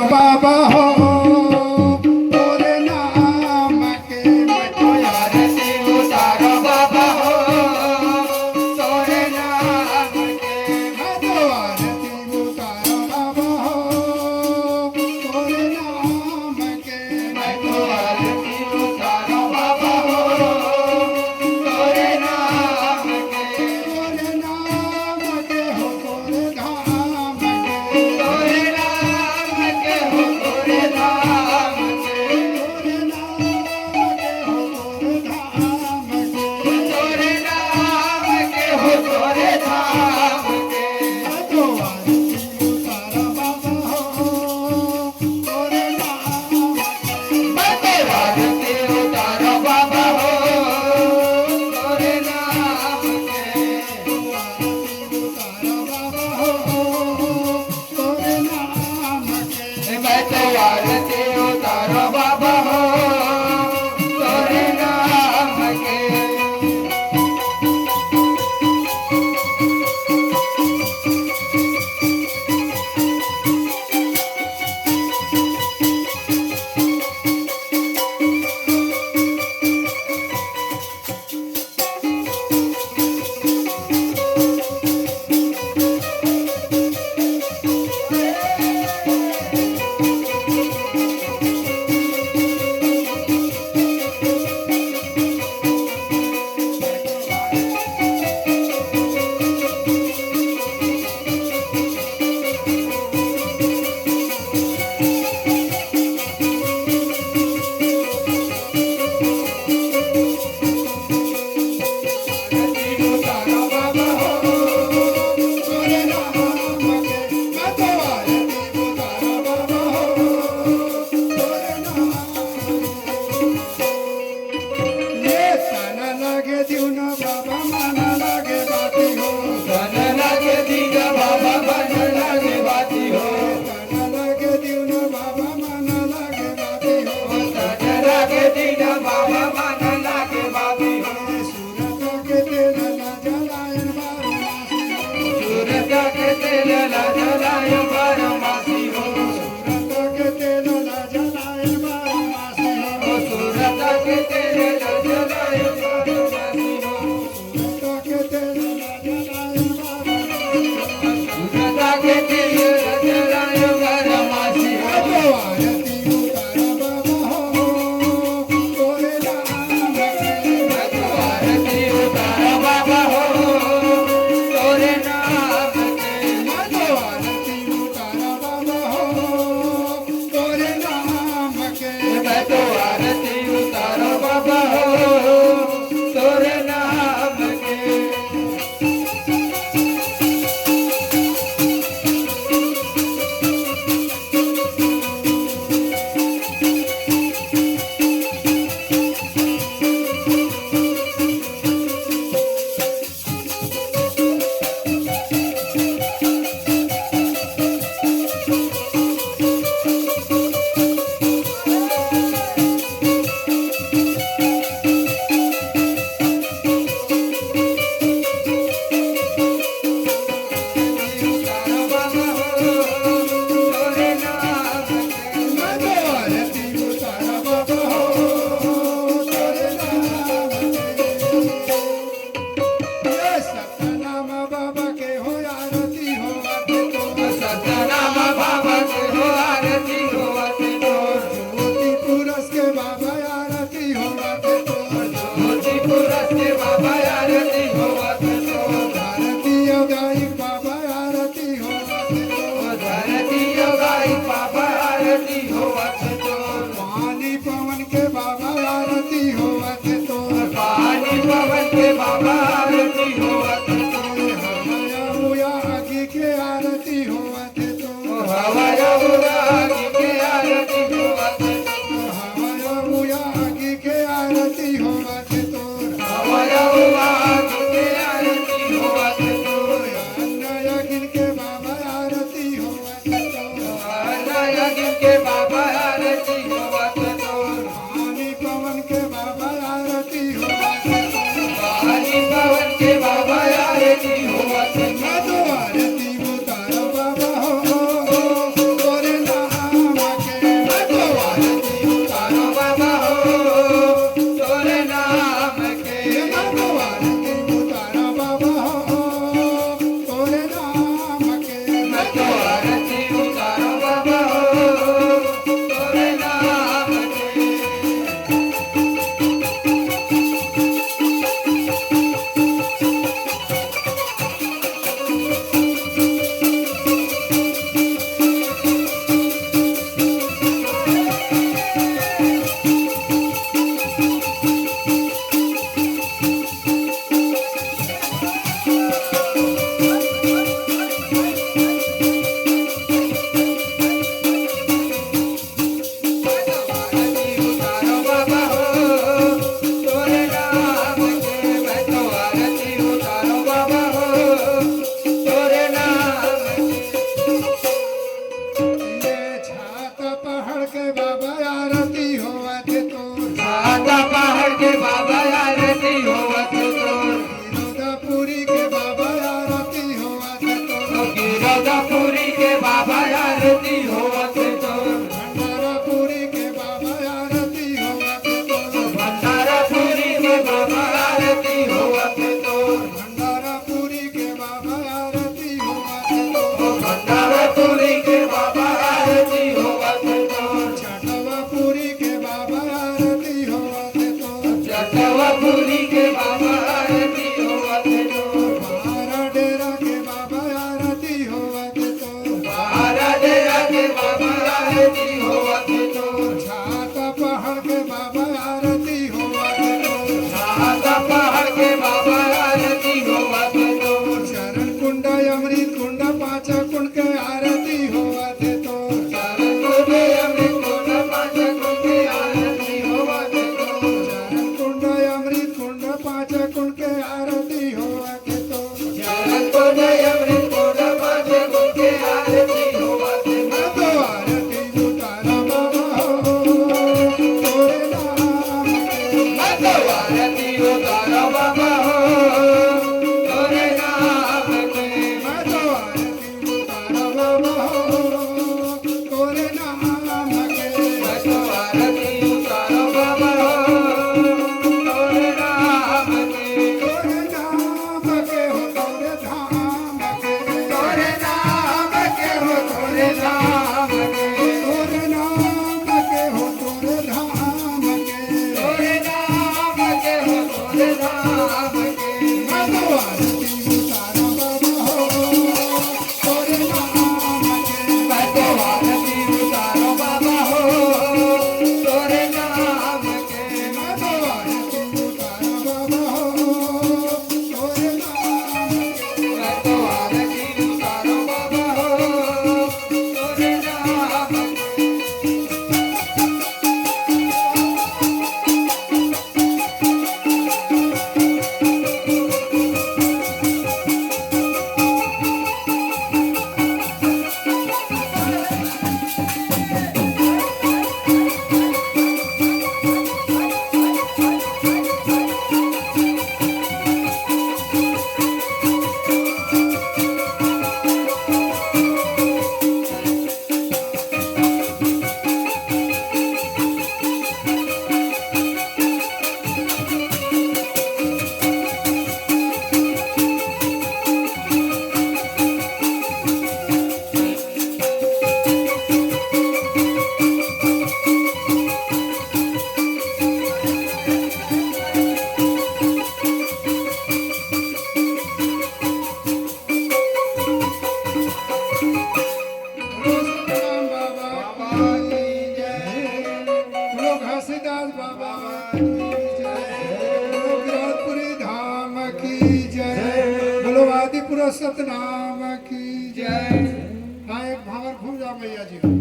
बाबा हो तोरे नाम के मैं तो आरती उतारो बाबा हो तोरे नाम के मैं तो आरती उतारो बाबा हो तोरे नाम के मैं तो आरती उतारो बाबा हो तोरे नाम के हो तोरे धाम के तोरे नाम के हो तोरे धाम के तोरे नाम के हो तोरे धाम के मैं तो आरती उतारा बाबा हो तोरे नाम के मैं तो आरती उतारा बाबा हो तोरे नाम के आरती उतारा बाबा हो तोरे नाम के मैं तो आरती उतारो बाबा हो तोरे नाम के आरती होवत तो छाता पहाड़ के बाबा आरती होवत तो छाता पहाड़ के बाबा आरती होवत तो शरण कुंड अमृत कुंड पांच कुंड के आरती होवत तो शरण कुंड अमृत कुंड पांच कुंड के आरती होवत तो शरण कुंड अमृत कुंड पांच कुंड के आरती होवत तो शरण कुंड अमृत कुंड पांच कुंड के आरती होवत मैं तो आरती उतारा बाबा हो तोरे नाम के मैं तो आरती उतारो बाबा हो तोरे नाम के मैं तो आरती उतारा बाबा हो तोरे नाम के मैं तो आरती उतारो बाबा हो तोरे नाम के तोरे नाम के हो तोरे धाम के तोरे नाम के हो तोरे धाम के तोरे नाम के हो तोरे धाम के तोरे नाम के हो तोरे धाम के मैं तो आरती उतारा बाबा हो तोरे नाम के मैं तो आरती उतारो बाबा हो तोरे नाम के मैं तो आरती उतारा बाबा हो तोरे नाम के मैं तो आरती उतारो बाबा हो तोरे नाम के सतनाम बाबा की जय बोलो घासीदास बाबा की जय बोलो विराटपुरी धाम की जय बोलो आदिपुर सतनाम की जय हाँ एक भावर घूम जा मैया जी